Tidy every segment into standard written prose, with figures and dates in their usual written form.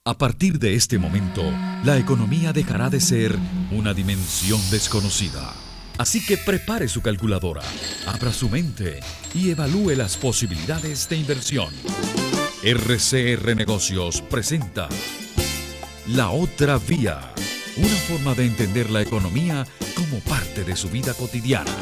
A partir de este momento, la economía dejará de ser una dimensión desconocida. Así que prepare su calculadora, abra su mente y evalúe las posibilidades de inversión. RCR Negocios presenta La Otra Vía, una forma de entender la economía como parte de su vida cotidiana.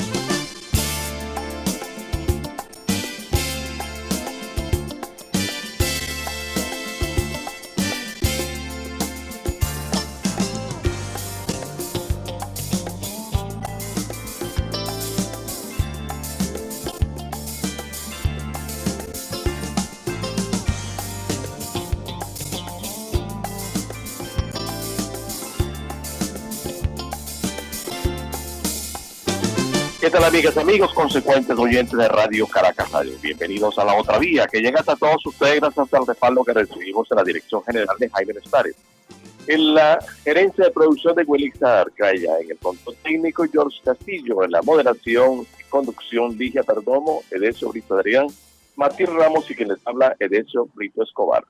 ¿Qué tal, amigas y amigos, consecuentes oyentes de Radio Caracas Radio? Bienvenidos a La Otra Vía, que llega hasta todos ustedes gracias al respaldo que recibimos en la dirección general de Jaime Nestares, en la gerencia de producción de Wilixar Arcaya, en el control técnico George Castillo, en la moderación y conducción Ligia Perdomo, Edesio Brito Adrián, Martín Ramos y quien les habla, Edesio Brito Escobar.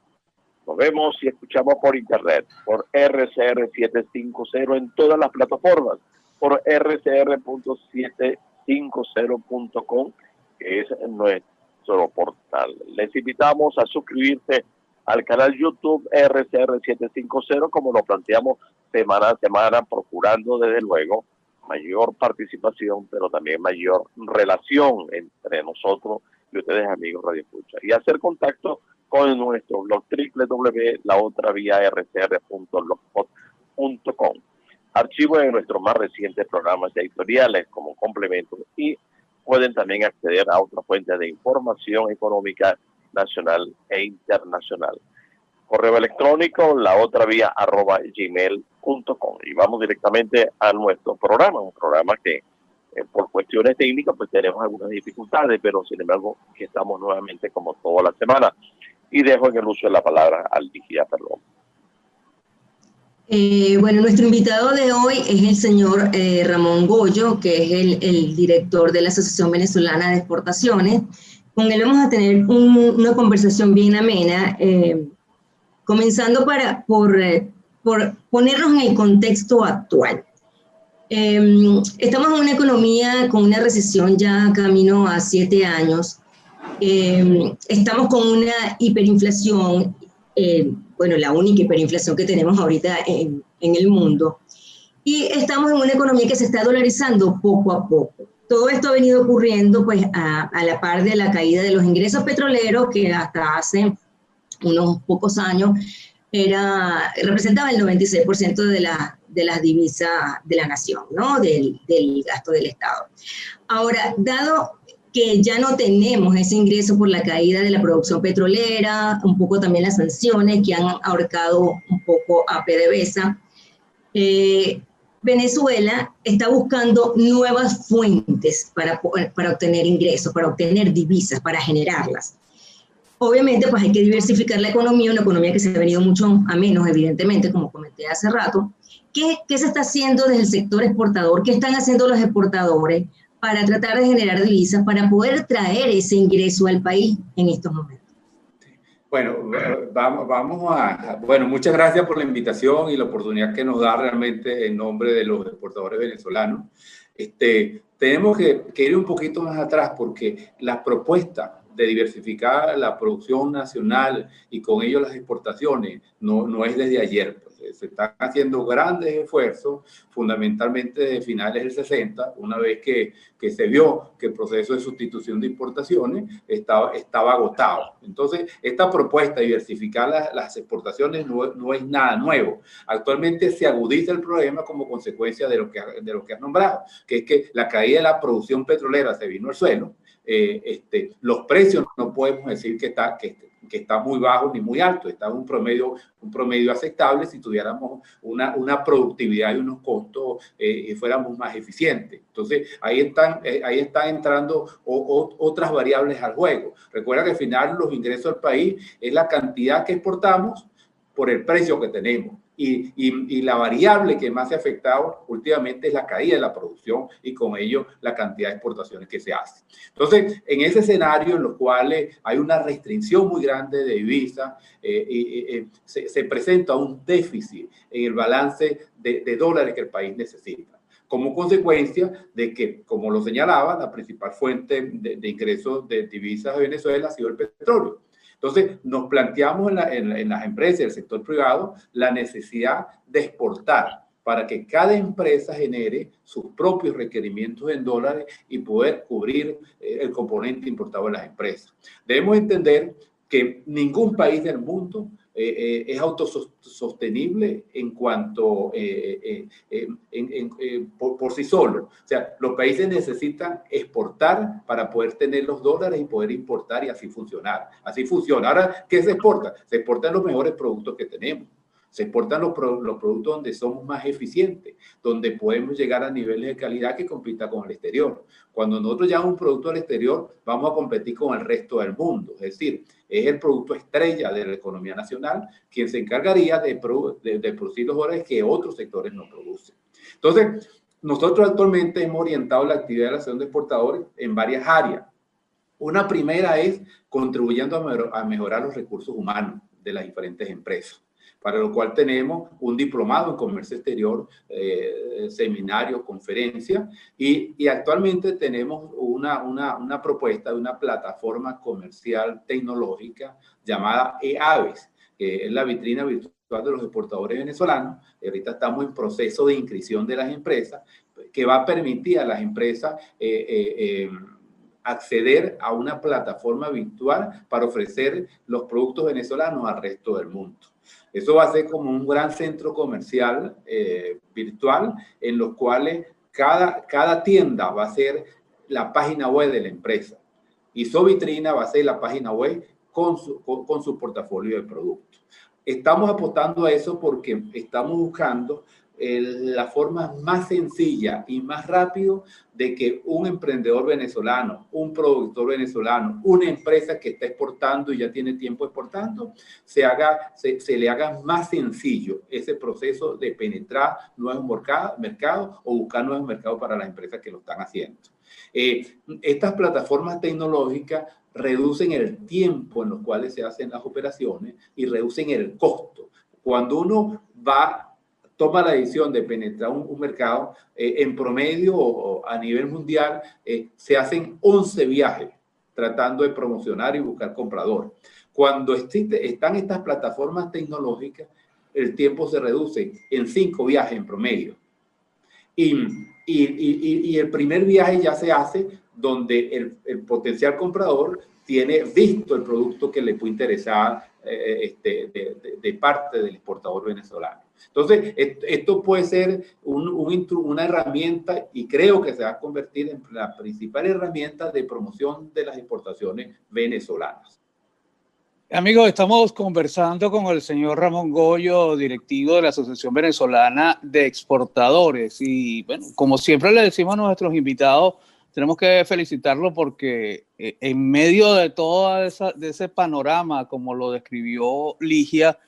Nos vemos y escuchamos por internet, por RCR 750 en todas las plataformas, por rcr.750.com, que es nuestro portal. Les invitamos a suscribirse al canal YouTube RCR 750, como lo planteamos semana a semana, procurando desde luego mayor participación, pero también mayor relación entre nosotros y ustedes, amigos Radio Escucha, y hacer contacto con nuestro blog www.laotraviarcr.blogspot.com. Archivos de nuestros más recientes programas editoriales como complementos y pueden también acceder a otras fuentes de información económica nacional e internacional. Correo electrónico laotravia@gmail.com. Y vamos directamente a nuestro programa, un programa que por cuestiones técnicas pues tenemos algunas dificultades, pero sin embargo que estamos nuevamente como toda la semana. Y dejo en el uso de la palabra al Ligia Perdomo. Bueno, nuestro invitado de hoy es el señor Ramón Goyo, que es el director de la Asociación Venezolana de Exportaciones. Con él vamos a tener una conversación bien amena, comenzando por ponernos en el contexto actual. Estamos en una economía con una recesión ya camino a 7 años. Estamos con una hiperinflación, bueno, la única hiperinflación que tenemos ahorita en el mundo. Y estamos en una economía que se está dolarizando poco a poco. Todo esto ha venido ocurriendo pues a la par de la caída de los ingresos petroleros, que hasta hace unos pocos años representaba el 96% de las divisas de la nación, ¿no? Del gasto del Estado. Ahora, dado que ya no tenemos ese ingreso por la caída de la producción petrolera, un poco también las sanciones que han ahorcado un poco a PDVSA, Venezuela está buscando nuevas fuentes para obtener ingresos, para obtener divisas, para generarlas. Obviamente, pues hay que diversificar la economía, una economía que se ha venido mucho a menos, evidentemente, como comenté hace rato. ¿Qué se está haciendo desde el sector exportador? ¿Qué están haciendo los exportadores para tratar de generar divisas, para poder traer ese ingreso al país en estos momentos? Bueno, bueno, muchas gracias por la invitación y la oportunidad que nos da realmente en nombre de los exportadores venezolanos. Tenemos que ir un poquito más atrás porque la propuesta de diversificar la producción nacional y con ello las exportaciones no es desde ayer. Se están haciendo grandes esfuerzos, fundamentalmente de finales del 60, una vez que se vio que el proceso de sustitución de importaciones estaba agotado. Entonces, esta propuesta de diversificar las exportaciones no es nada nuevo. Actualmente se agudiza el problema como consecuencia de lo que has nombrado, que es que la caída de la producción petrolera se vino al suelo. Los precios no podemos decir que está muy bajo ni muy alto, está en un promedio aceptable si tuviéramos una productividad y unos costos y fuéramos más eficientes. Entonces, ahí están entrando otras variables al juego. Recuerda que al final los ingresos del país es la cantidad que exportamos por el precio que tenemos. y la variable que más se ha afectado últimamente es la caída de la producción y con ello la cantidad de exportaciones que se hacen. Entonces, en ese escenario en los cuales hay una restricción muy grande de divisas, se presenta un déficit en el balance de dólares que el país necesita, como consecuencia de que, como lo señalaba, la principal fuente de ingresos de divisas de Venezuela ha sido el petróleo. Entonces, nos planteamos en las empresas del sector privado la necesidad de exportar para que cada empresa genere sus propios requerimientos en dólares y poder cubrir el componente importado de las empresas. Debemos entender que ningún país del mundo es autosostenible en cuanto por sí solo. O sea, los países necesitan exportar para poder tener los dólares y poder importar y así funcionar. Así funciona. Ahora, ¿qué se exporta? Se exportan los mejores productos que tenemos. Se exportan los productos donde somos más eficientes, donde podemos llegar a niveles de calidad que compita con el exterior. Cuando nosotros llevamos un producto al exterior, vamos a competir con el resto del mundo. Es decir, es el producto estrella de la economía nacional quien se encargaría de producir los dólares que otros sectores no producen. Entonces, nosotros actualmente hemos orientado la actividad de la Asociación de Exportadores en varias áreas. Una primera es contribuyendo a mejorar los recursos humanos de las diferentes empresas, para lo cual tenemos un diplomado en comercio exterior, seminario, conferencia, y actualmente tenemos una propuesta de una plataforma comercial tecnológica llamada eAves, que es la vitrina virtual de los exportadores venezolanos. Ahorita estamos en proceso de inscripción de las empresas, que va a permitir a las empresas acceder a una plataforma virtual para ofrecer los productos venezolanos al resto del mundo. Eso va a ser como un gran centro comercial virtual en los cuales cada tienda va a ser la página web de la empresa y su vitrina va a ser la página web con su portafolio de productos. Estamos apostando a eso porque estamos buscando la forma más sencilla y más rápido de que un emprendedor venezolano, un productor venezolano, una empresa que está exportando y ya tiene tiempo exportando, se le haga más sencillo ese proceso de penetrar nuevos mercados o buscar nuevos mercados para las empresas que lo están haciendo. Estas plataformas tecnológicas reducen el tiempo en los cuales se hacen las operaciones y reducen el costo. Cuando uno toma la decisión de penetrar un mercado, en promedio o a nivel mundial, se hacen 11 viajes tratando de promocionar y buscar comprador. Cuando están estas plataformas tecnológicas, el tiempo se reduce en 5 viajes en promedio. Y el primer viaje ya se hace donde el potencial comprador tiene visto el producto que le puede interesar de parte del exportador venezolano. Entonces, esto puede ser una herramienta y creo que se va a convertir en la principal herramienta de promoción de las exportaciones venezolanas. Amigos, estamos conversando con el señor Ramón Goyo, directivo de la Asociación Venezolana de Exportadores. Y bueno, como siempre le decimos a nuestros invitados, tenemos que felicitarlo porque en medio de todo ese panorama, como lo describió Ligia,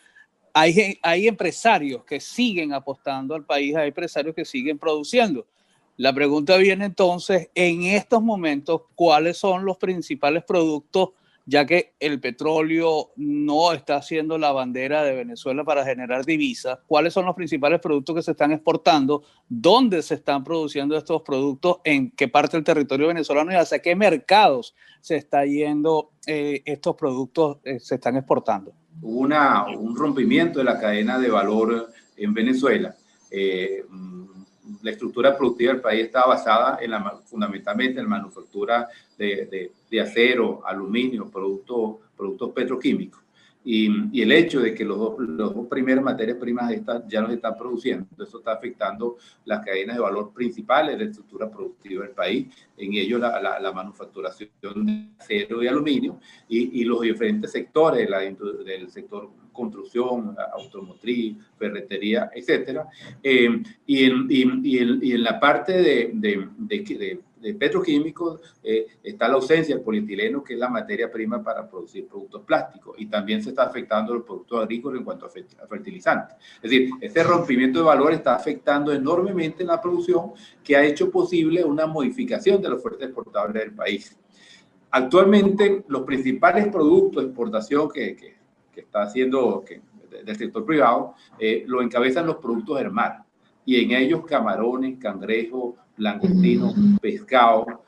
hay empresarios que siguen apostando al país, hay empresarios que siguen produciendo. La pregunta viene entonces, en estos momentos, ¿cuáles son los principales productos, ya que el petróleo no está siendo la bandera de Venezuela para generar divisas? ¿Cuáles son los principales productos que se están exportando? ¿Dónde se están produciendo estos productos? ¿En qué parte del territorio venezolano y hacia qué mercados se está yendo estos productos, se están exportando? Hubo un rompimiento de la cadena de valor en Venezuela. La estructura productiva del país estaba basada fundamentalmente en la manufactura de acero, aluminio, productos petroquímicos. Y el hecho de que los dos primeras materias primas ya no se están produciendo, eso está afectando las cadenas de valor principales de la estructura productiva del país, en ello la manufacturación de acero y aluminio y los diferentes sectores del sector construcción, automotriz, ferretería, etcétera. Y en la parte de petroquímicos, está la ausencia del polietileno, que es la materia prima para producir productos plásticos, y también se está afectando los productos agrícolas en cuanto a fertilizantes. Es decir, este rompimiento de valor está afectando enormemente la producción, que ha hecho posible una modificación de la oferta exportable del país. Actualmente, los principales productos de exportación que está haciendo del sector privado lo encabezan los productos del mar, y en ellos camarones, cangrejos, langostinos, pescado,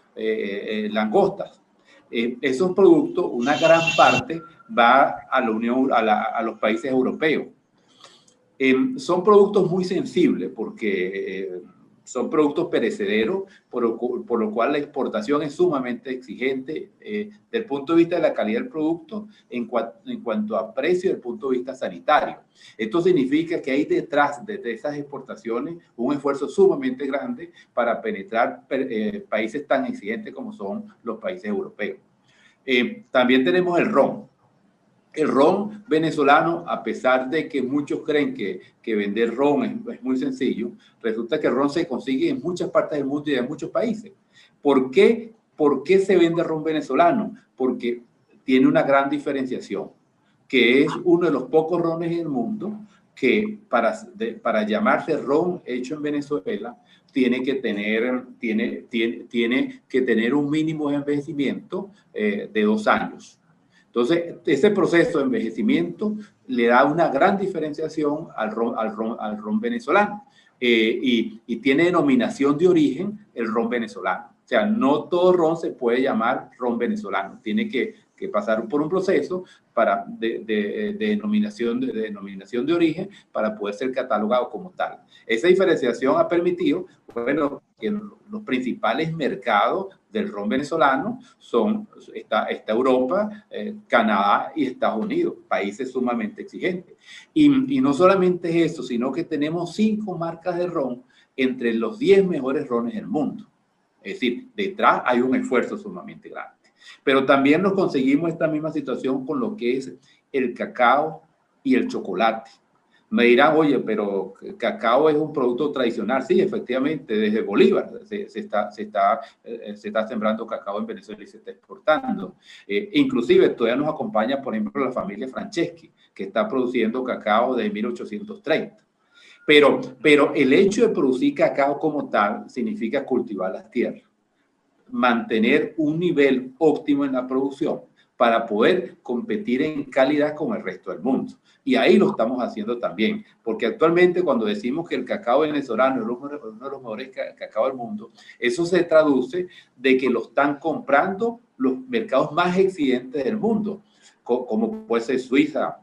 langostas. Esos productos, una gran parte va a la Unión, a los países europeos. Son productos muy sensibles porque son productos perecederos, por lo cual la exportación es sumamente exigente desde el punto de vista de la calidad del producto, en cuanto a precio, desde el punto de vista sanitario. Esto significa que hay detrás de esas exportaciones un esfuerzo sumamente grande para penetrar países tan exigentes como son los países europeos. También tenemos el ron. El ron venezolano, a pesar de que muchos creen que vender ron es muy sencillo, resulta que el ron se consigue en muchas partes del mundo y en muchos países. ¿Por qué se vende ron venezolano? Porque tiene una gran diferenciación, que es uno de los pocos rones en el mundo que para llamarse ron hecho en Venezuela tiene que tener un mínimo de envejecimiento de 2 años. Entonces, ese proceso de envejecimiento le da una gran diferenciación al ron venezolano y tiene denominación de origen el ron venezolano. O sea, no todo ron se puede llamar ron venezolano. Tiene que pasar por un proceso de denominación de origen para poder ser catalogado como tal. Esa diferenciación ha permitido, bueno, que los principales mercados del ron venezolano está Europa, Canadá y Estados Unidos, países sumamente exigentes. Y no solamente es eso, sino que tenemos 5 marcas de ron entre los 10 mejores rones del mundo. Es decir, detrás hay un esfuerzo sumamente grande. Pero también nos conseguimos esta misma situación con lo que es el cacao y el chocolate. Me dirán, oye, pero cacao es un producto tradicional. Sí, efectivamente, desde Bolívar se está sembrando cacao en Venezuela y se está exportando. Inclusive todavía nos acompaña, por ejemplo, la familia Franceschi, que está produciendo cacao desde 1830. Pero el hecho de producir cacao como tal significa cultivar las tierras, mantener un nivel óptimo en la producción para poder competir en calidad con el resto del mundo. Y ahí lo estamos haciendo también, porque actualmente cuando decimos que el cacao venezolano es uno de los mejores cacao del mundo, eso se traduce de que lo están comprando los mercados más exigentes del mundo, como puede ser Suiza,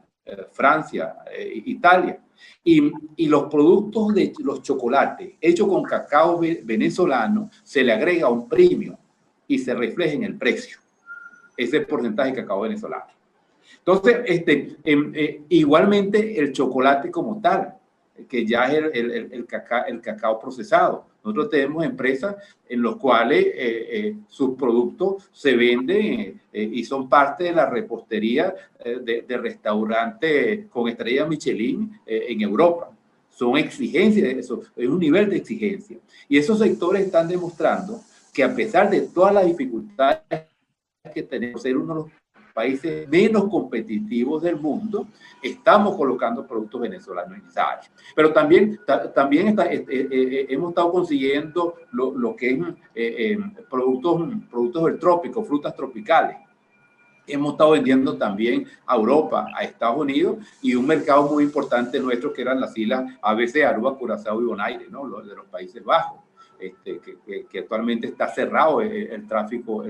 Francia, Italia. Y los productos de los chocolates hechos con cacao venezolano se le agrega un premio y se refleja en el precio ese porcentaje de cacao venezolano. Entonces, igualmente el chocolate como tal, que ya es el cacao procesado. Nosotros tenemos empresas en las cuales sus productos se venden y son parte de la repostería de restaurantes con estrella Michelin en Europa. Son exigencias, eso es un nivel de exigencia. Y esos sectores están demostrando que a pesar de todas las dificultades que tenemos, ser uno de los países menos competitivos del mundo, estamos colocando productos venezolanos en esa área. Pero también hemos estado consiguiendo lo que es productos del trópico, frutas tropicales. Hemos estado vendiendo también a Europa, a Estados Unidos y un mercado muy importante nuestro que eran las islas ABC, Aruba, Curazao y Bonaire, ¿no? Los de los Países Bajos. Que actualmente está cerrado el tráfico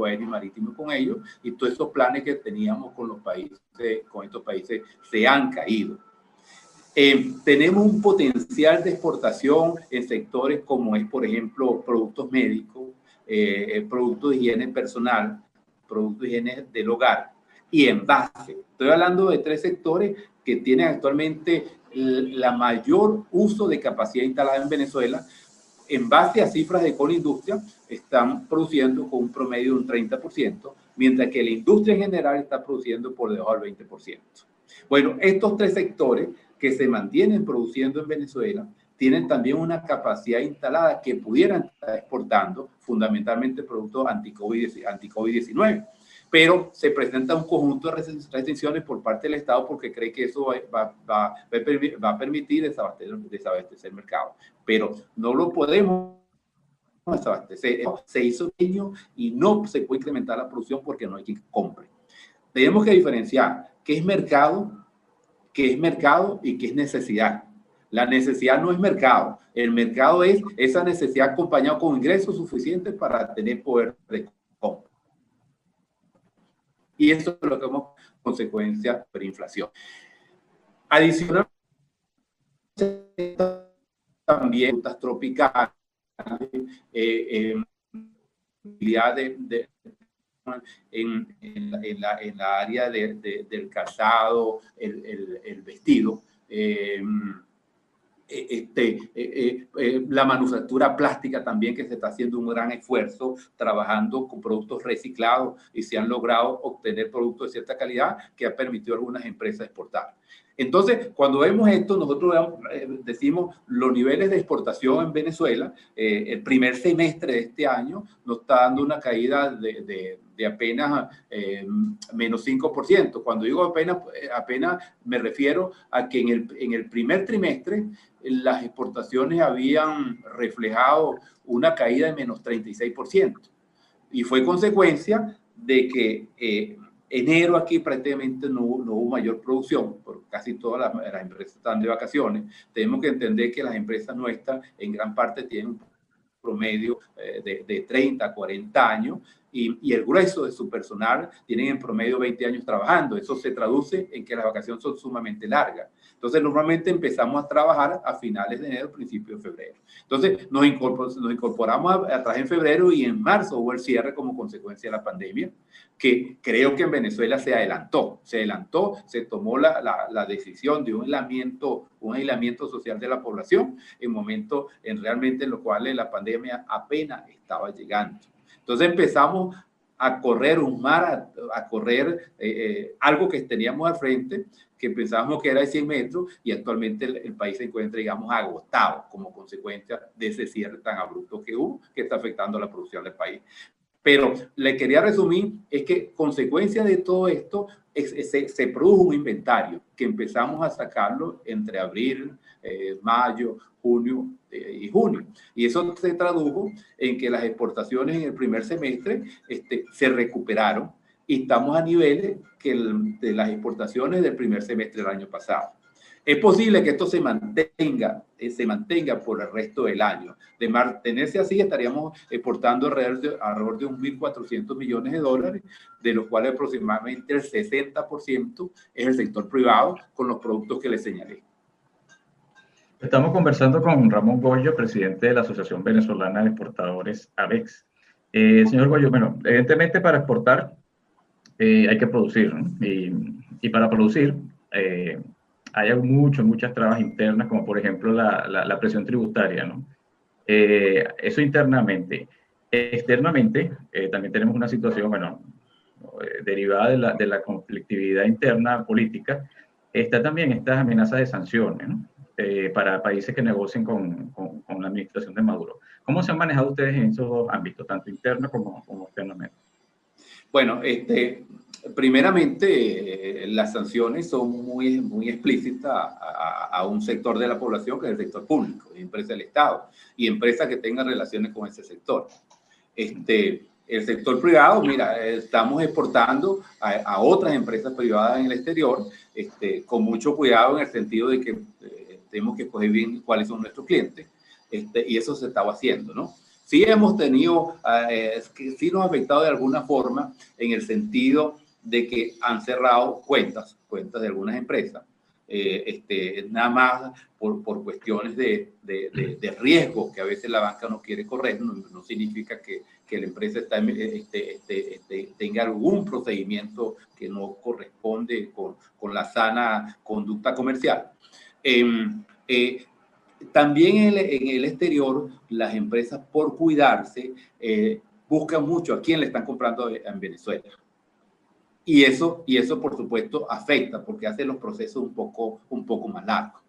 aéreo y marítimo con ellos, y todos esos planes que teníamos con estos países se han caído. Tenemos un potencial de exportación en sectores como es, por ejemplo, productos médicos, productos de higiene personal, productos de higiene del hogar y envase. Estoy hablando de 3 sectores que tienen actualmente la mayor uso de capacidad instalada en Venezuela. En base a cifras de Colindustria, están produciendo con un promedio de un 30%, mientras que la industria en general está produciendo por debajo del 20%. Bueno, estos 3 sectores que se mantienen produciendo en Venezuela tienen también una capacidad instalada que pudieran estar exportando fundamentalmente productos anti-COVID-19. Pero se presenta un conjunto de restricciones por parte del Estado porque cree que eso va a permitir desabastecer el mercado. Pero no lo podemos desabastecer. Se hizo pequeño y no se puede incrementar la producción porque no hay quien compre. Tenemos que diferenciar qué es mercado y qué es necesidad. La necesidad no es mercado. El mercado es esa necesidad acompañada con ingresos suficientes para tener poder de compra. Y eso es lo que vemos consecuencia de la inflación. Adicionalmente, también frutas tropicales, en la área del calzado, el vestido, la manufactura plástica también, que se está haciendo un gran esfuerzo trabajando con productos reciclados y se han logrado obtener productos de cierta calidad que ha permitido a algunas empresas exportar. Entonces, cuando vemos esto, nosotros decimos los niveles de exportación en Venezuela, el primer semestre de este año nos está dando una caída de apenas menos 5%. Cuando digo apenas me refiero a que en el primer trimestre las exportaciones habían reflejado una caída de menos 36%. Y fue consecuencia de que enero aquí prácticamente no hubo mayor producción, porque casi todas las empresas están de vacaciones. Tenemos que entender que las empresas nuestras en gran parte tienen un promedio de 30 a 40 años y el grueso de su personal tienen en promedio 20 años trabajando. Eso se traduce en que las vacaciones son sumamente largas. Entonces, normalmente empezamos a trabajar a finales de enero, principios de febrero. Entonces, nos incorporamos atrás en febrero y en marzo hubo el cierre como consecuencia de la pandemia, que creo que en Venezuela se adelantó, se tomó la decisión de un aislamiento social de la población en momentos realmente en los cuales la pandemia apenas estaba llegando. Entonces empezamos a correr un mar, a correr algo que teníamos al frente, que pensábamos que era de 100 metros y actualmente el país se encuentra, digamos, agotado como consecuencia de ese cierre tan abrupto que hubo, que está afectando la producción del país. Pero le quería resumir, es que consecuencia de todo esto se produjo un inventario que empezamos a sacarlo entre abril, mayo, junio y junio. Y eso se tradujo en que las exportaciones en el primer semestre se recuperaron y estamos a niveles de las exportaciones del primer semestre del año pasado. Es posible que esto se mantenga por el resto del año. De mantenerse así, estaríamos exportando alrededor de 1.400 millones de dólares, de los cuales aproximadamente el 60% es el sector privado, con los productos que les señalé. Estamos conversando con Ramón Goyo, presidente de la Asociación Venezolana de Exportadores, AVEX. Señor Goyo, bueno, evidentemente para exportar hay que producir, ¿no? Y para producir hay muchas trabas internas, como por ejemplo la presión tributaria, ¿no? Eso internamente. Externamente, también tenemos una situación, bueno, derivada de la conflictividad interna política. Está también estas amenazas de sanciones, ¿no? Para países que negocien con la administración de Maduro. ¿Cómo se han manejado ustedes en esos dos ámbitos, tanto interno como externamente? Bueno, primeramente, las sanciones son muy explícitas a un sector de la población, que es el sector público, empresas del Estado y empresas que tengan relaciones con ese sector. El sector privado, mira, estamos exportando a otras empresas privadas en el exterior, con mucho cuidado en el sentido de que tenemos que escoger bien cuáles son nuestros clientes, y eso se estaba haciendo, ¿no? Sí hemos tenido, sí nos ha afectado de alguna forma en el sentido de que han cerrado cuentas de algunas empresas, nada más por cuestiones de riesgo que a veces la banca no quiere correr. No significa que la empresa tenga algún procedimiento que no corresponde con la sana conducta comercial. También en el exterior, las empresas, por cuidarse, buscan mucho a quién le están comprando en Venezuela. Y eso, por supuesto, afecta porque hace los procesos un poco más largos.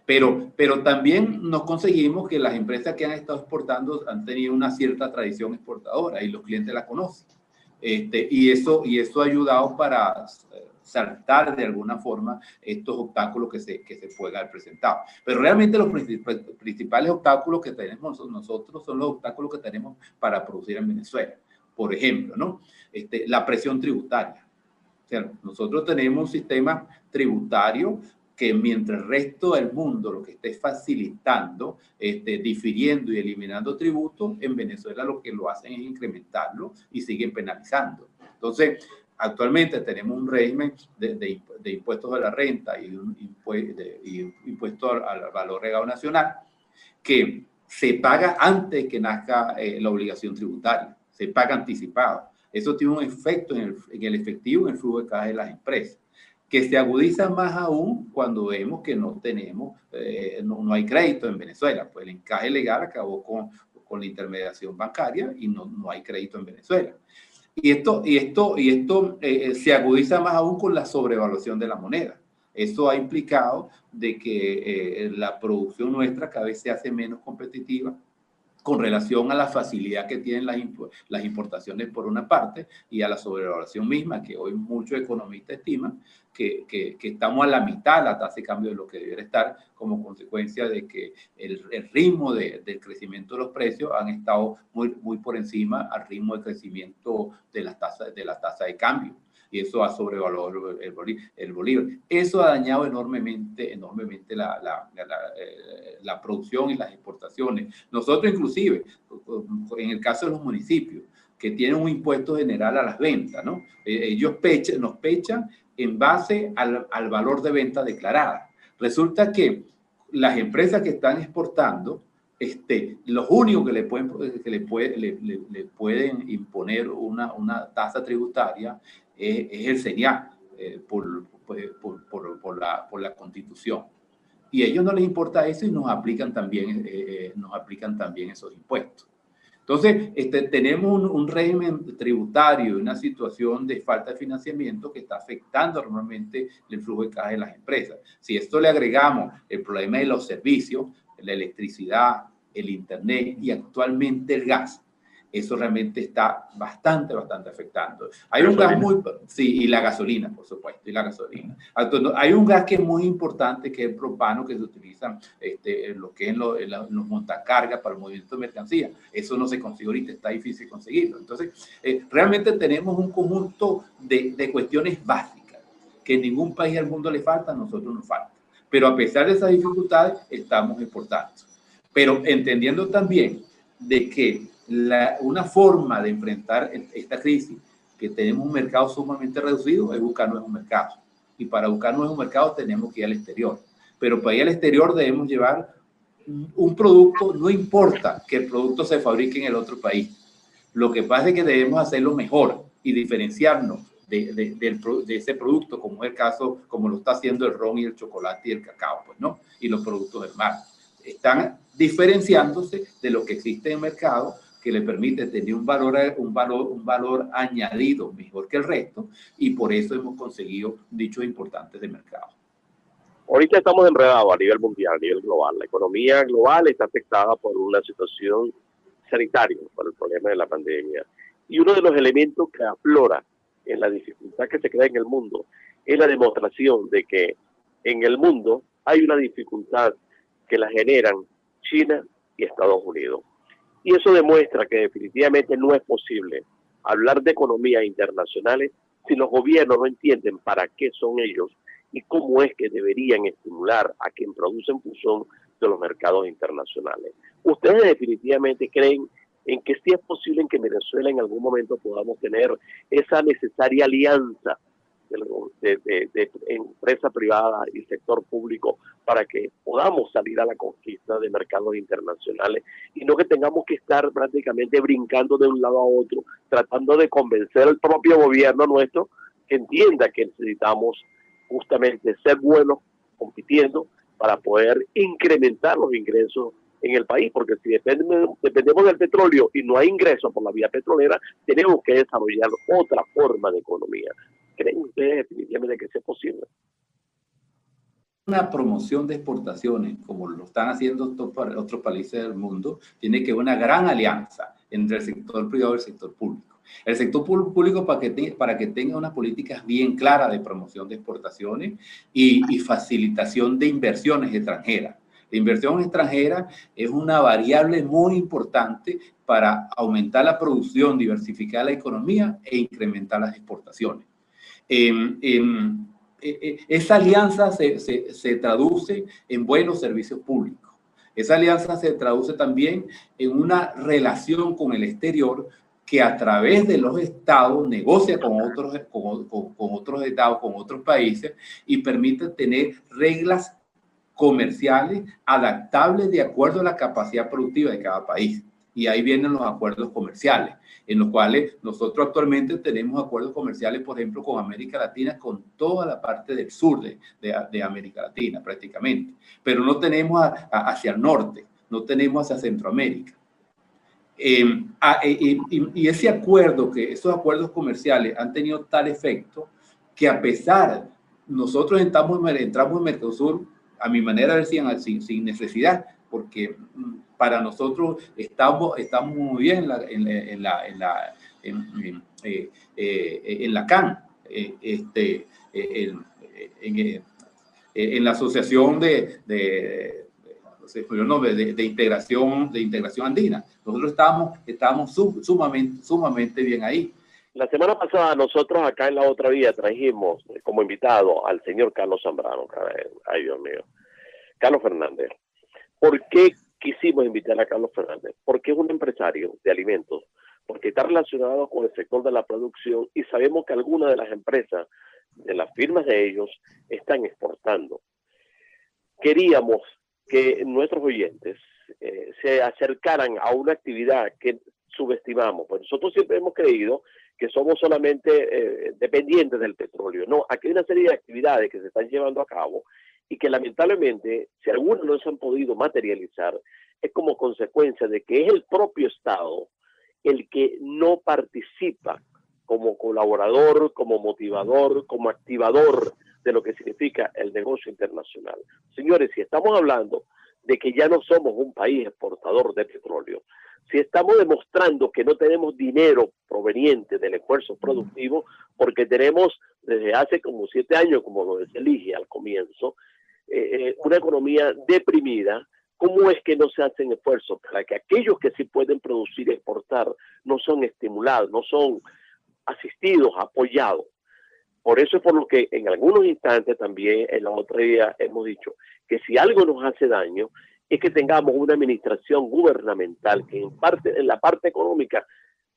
Pero también nos conseguimos que las empresas que han estado exportando han tenido una cierta tradición exportadora y los clientes la conocen. Y eso ha ayudado para saltar de alguna forma estos obstáculos que se pueden haber presentado. Pero realmente los principales obstáculos que tenemos nosotros son los obstáculos que tenemos para producir en Venezuela. Por ejemplo, ¿no? La presión tributaria. O sea, nosotros tenemos un sistema tributario que mientras el resto del mundo lo que esté facilitando, difiriendo y eliminando tributos, en Venezuela lo que lo hacen es incrementarlo y siguen penalizando. Entonces, actualmente tenemos un régimen de impuestos a la renta y un impuesto al valor agregado nacional que se paga antes de que nazca la obligación tributaria, se paga anticipado. Eso tiene un efecto en el efectivo, en el flujo de caja de las empresas, que se agudiza más aún cuando vemos que no tenemos, no hay crédito en Venezuela. Pues el encaje legal acabó con la intermediación bancaria y no hay crédito en Venezuela. Y esto se agudiza más aún con la sobrevaluación de la moneda. Eso ha implicado de que la producción nuestra cada vez se hace menos competitiva con relación a la facilidad que tienen las importaciones por una parte y a la sobrevaluación misma, que hoy muchos economistas estiman que estamos a la mitad de la tasa de cambio de lo que debería estar, como consecuencia de que el ritmo del crecimiento de los precios han estado muy por encima al ritmo de crecimiento de la tasa de cambio. Y eso ha sobrevaluado el bolívar. Eso ha dañado enormemente la producción y las exportaciones. Nosotros inclusive, en el caso de los municipios, que tienen un impuesto general a las ventas, ¿no? Ellos nos pechan en base al valor de venta declarada. Resulta que las empresas que están exportando, los únicos que le pueden imponer una tasa tributaria es el CENIAC, por la Constitución. Y a ellos no les importa eso y nos aplican también esos impuestos. Entonces, tenemos un régimen tributario y una situación de falta de financiamiento que está afectando normalmente el flujo de caja de las empresas. Si a esto le agregamos el problema de los servicios, la electricidad, el internet y actualmente el gas, eso realmente está bastante afectando. Hay un gas sí, y la gasolina, por supuesto, y la gasolina. Hay un gas que es muy importante, que es el propano, que se utiliza lo que es en los montacargas para el movimiento de mercancía. Eso no se consigue ahorita, está difícil conseguirlo. Entonces, realmente tenemos un conjunto de cuestiones básicas que en ningún país del mundo le falta, a nosotros nos falta. Pero a pesar de esas dificultades, estamos exportando. Pero entendiendo también de que una forma de enfrentar esta crisis, que tenemos un mercado sumamente reducido, es buscar nuevos mercados. Y para buscar nuevos mercados tenemos que ir al exterior. Pero para ir al exterior debemos llevar un producto, no importa que el producto se fabrique en el otro país. Lo que pasa es que debemos hacerlo mejor y diferenciarnos de ese producto, como es el caso, como lo está haciendo el ron y el chocolate y el cacao, pues, ¿no? Y los productos del mar. Están diferenciándose de lo que existe en el mercado, que le permite tener un valor añadido mejor que el resto, y por eso hemos conseguido nichos importantes de mercado. Ahorita estamos enredados a nivel mundial, a nivel global. La economía global está afectada por una situación sanitaria, por el problema de la pandemia. Y uno de los elementos que aflora en la dificultad que se crea en el mundo es la demostración de que en el mundo hay una dificultad que la generan China y Estados Unidos. Y eso demuestra que definitivamente no es posible hablar de economías internacionales si los gobiernos no entienden para qué son ellos y cómo es que deberían estimular a quien produce en función de los mercados internacionales. ¿Ustedes definitivamente creen en que sí es posible en que Venezuela en algún momento podamos tener esa necesaria alianza de empresa privada y sector público para que podamos salir a la conquista de mercados internacionales y no que tengamos que estar prácticamente brincando de un lado a otro, tratando de convencer al propio gobierno nuestro que entienda que necesitamos justamente ser buenos compitiendo para poder incrementar los ingresos en el país? Porque si dependemos del petróleo y no hay ingresos por la vía petrolera, tenemos que desarrollar otra forma de economía. ¿Creen ustedes definitivamente que sea posible? una promoción de exportaciones, como lo están haciendo otros países del mundo, tiene que haber una gran alianza entre el sector privado y el sector público. El sector público para que tenga unas políticas bien claras de promoción de exportaciones y facilitación de inversiones extranjeras. La inversión extranjera es una variable muy importante para aumentar la producción, diversificar la economía e incrementar las exportaciones. Esa alianza se traduce en buenos servicios públicos. Esa alianza se traduce también en una relación con el exterior que a través de los estados negocia con otros estados, con otros países y permite tener reglas comerciales adaptables de acuerdo a la capacidad productiva de cada país. Y ahí vienen los acuerdos comerciales, en los cuales nosotros actualmente tenemos acuerdos comerciales, por ejemplo, con América Latina, con toda la parte del sur de América Latina prácticamente, pero no tenemos hacia el norte, no tenemos hacia Centroamérica. Y ese acuerdo, esos acuerdos comerciales han tenido tal efecto que a pesar, nosotros entramos en Mercosur, a mi manera de ver, sin necesidad, porque para nosotros estamos muy bien en la CAN, en la Asociación de integración andina. Nosotros estábamos sumamente bien ahí. La semana pasada nosotros acá en La Otra Vía trajimos como invitado al señor Carlos Zambrano. Ay, Dios mío. Carlos Fernández. ¿Por qué quisimos invitar a Carlos Fernández? Porque es un empresario de alimentos, porque está relacionado con el sector de la producción y sabemos que algunas de las empresas, de las firmas de ellos, están exportando. Queríamos que nuestros oyentes se acercaran a una actividad que subestimamos, pues nosotros siempre hemos creído que somos solamente dependientes del petróleo. No, aquí hay una serie de actividades que se están llevando a cabo y que lamentablemente, si algunos no se han podido materializar, es como consecuencia de que es el propio Estado el que no participa como colaborador, como motivador, como activador de lo que significa el negocio internacional. Señores, si estamos hablando de que ya no somos un país exportador de petróleo, si estamos demostrando que no tenemos dinero proveniente del esfuerzo productivo, porque tenemos desde hace como 7 años, como lo decía Ligia al comienzo, una economía deprimida, ¿cómo es que no se hacen esfuerzos para que aquellos que sí pueden producir y exportar no son estimulados, no son asistidos, apoyados? Por eso es por lo que en algunos instantes también en la otra día hemos dicho que si algo nos hace daño es que tengamos una administración gubernamental que en la parte económica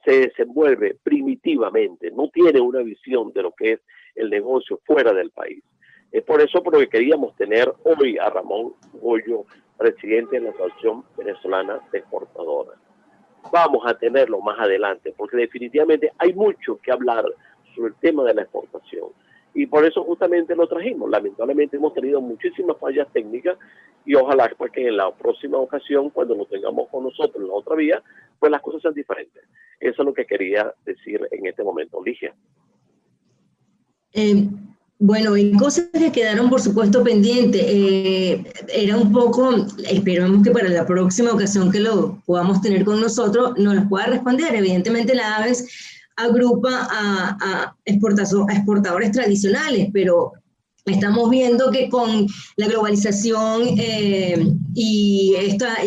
se desenvuelve primitivamente, no tiene una visión de lo que es el negocio fuera del país. Es por eso por lo que queríamos tener hoy a Ramón Goyo, presidente de la Asociación Venezolana de Exportadoras. Vamos a tenerlo más adelante, porque definitivamente hay mucho que hablar sobre el tema de la exportación. Y por eso justamente lo trajimos. Lamentablemente hemos tenido muchísimas fallas técnicas y ojalá pues, que en la próxima ocasión, cuando lo tengamos con nosotros en la otra vía, pues las cosas sean diferentes. Eso es lo que quería decir en este momento, Ligia. Bueno, hay cosas que quedaron, por supuesto, pendientes. Era un poco, esperamos que para la próxima ocasión que lo podamos tener con nosotros, nos las pueda responder. Evidentemente, la AVEX agrupa a exportadores tradicionales, pero estamos viendo que con la globalización y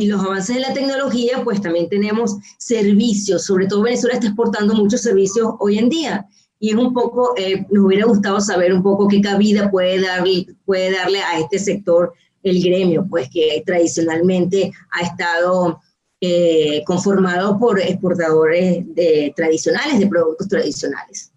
los avances de la tecnología, pues también tenemos servicios. Sobre todo Venezuela está exportando muchos servicios hoy en día. Y es un poco, nos hubiera gustado saber un poco qué cabida puede darle a este sector el gremio, pues que tradicionalmente ha estado conformado por exportadores tradicionales, de productos tradicionales.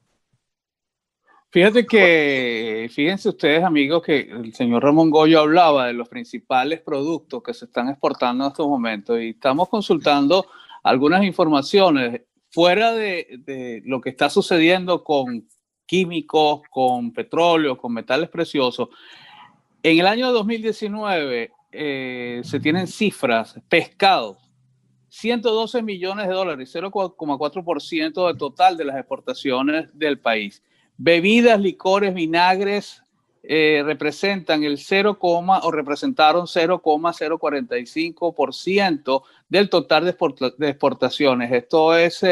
Fíjense ustedes, amigos, que el señor Ramón Goyo hablaba de los principales productos que se están exportando en estos momentos y estamos consultando algunas informaciones. Fuera de lo que está sucediendo con químicos, con petróleo, con metales preciosos, en el año 2019 se tienen cifras, pescados, $112 millones, 0,4% del total de las exportaciones del país. Bebidas, licores, vinagres, representan el 0, o representaron 0,045% del total de exportaciones. Esto es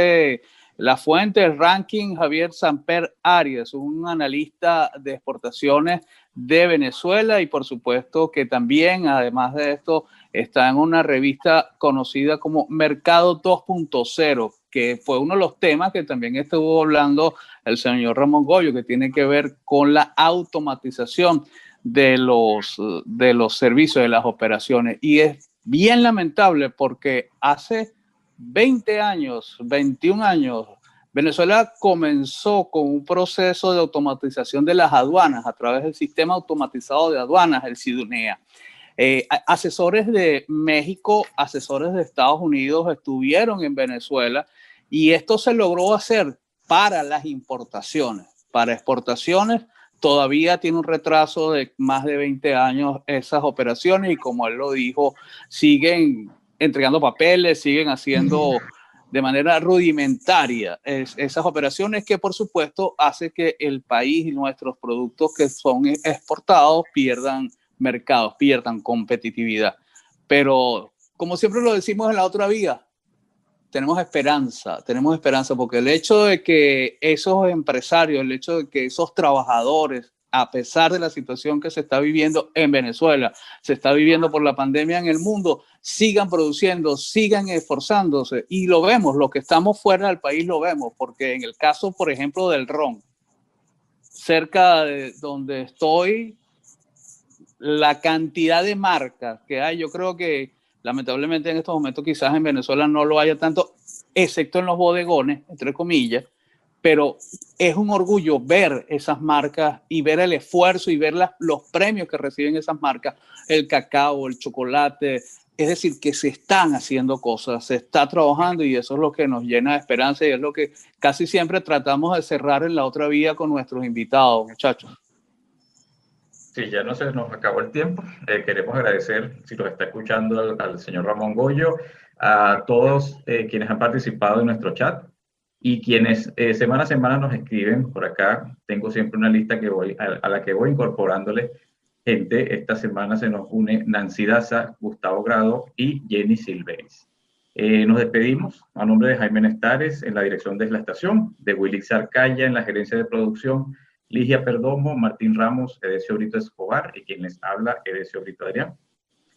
la fuente del ranking Javier Samper Arias, un analista de exportaciones de Venezuela, y por supuesto que también, además de esto, está en una revista conocida como Mercado 2.0, que fue uno de los temas que también estuvo hablando el señor Ramón Goyo, que tiene que ver con la automatización de los servicios, de las operaciones. Y es bien lamentable porque hace 20 años, 21 años, Venezuela comenzó con un proceso de automatización de las aduanas a través del sistema automatizado de aduanas, el SIDUNEA. Asesores de México, asesores de Estados Unidos estuvieron en Venezuela, y esto se logró hacer para las importaciones. Para exportaciones todavía tiene un retraso de más de 20 años esas operaciones, y como él lo dijo, siguen entregando papeles, siguen haciendo de manera rudimentaria esas operaciones, que por supuesto hace que el país y nuestros productos que son exportados pierdan mercados, pierdan competitividad. Pero como siempre lo decimos en La Otra Vía, tenemos esperanza, porque el hecho de que esos empresarios, el hecho de que esos trabajadores, a pesar de la situación que se está viviendo en Venezuela, se está viviendo por la pandemia en el mundo, sigan produciendo, sigan esforzándose, y lo vemos, los que estamos fuera del país lo vemos, porque en el caso, por ejemplo, del ron, cerca de donde estoy, la cantidad de marcas que hay, yo creo que lamentablemente en estos momentos quizás en Venezuela no lo haya tanto, excepto en los bodegones, entre comillas, pero es un orgullo ver esas marcas y ver el esfuerzo y ver los premios que reciben esas marcas, el cacao, el chocolate. Es decir, que se están haciendo cosas, se está trabajando, y eso es lo que nos llena de esperanza, y es lo que casi siempre tratamos de cerrar en La Otra Vía con nuestros invitados, muchachos. Sí, ya no se nos acabó el tiempo. Queremos agradecer, si nos está escuchando, al señor Ramón Goyo, a todos quienes han participado en nuestro chat, y quienes semana a semana nos escriben por acá. Tengo siempre una lista a la que voy incorporándole gente. Esta semana se nos une Nancy Daza, Gustavo Grado y Jenny Silveris. Nos despedimos a nombre de Jaime Nestares en la dirección de la estación, de Wilix Arcaya en la gerencia de producción, Ligia Perdomo, Martín Ramos, Edesio Brito Escobar, y quien les habla, Edesio Brito Adrián.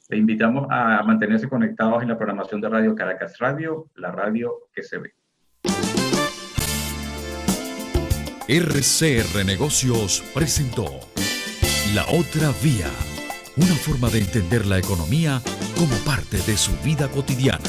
Les invitamos a mantenerse conectados en la programación de Radio Caracas Radio, la radio que se ve. RCR Negocios presentó La Otra Vía, una forma de entender la economía como parte de su vida cotidiana.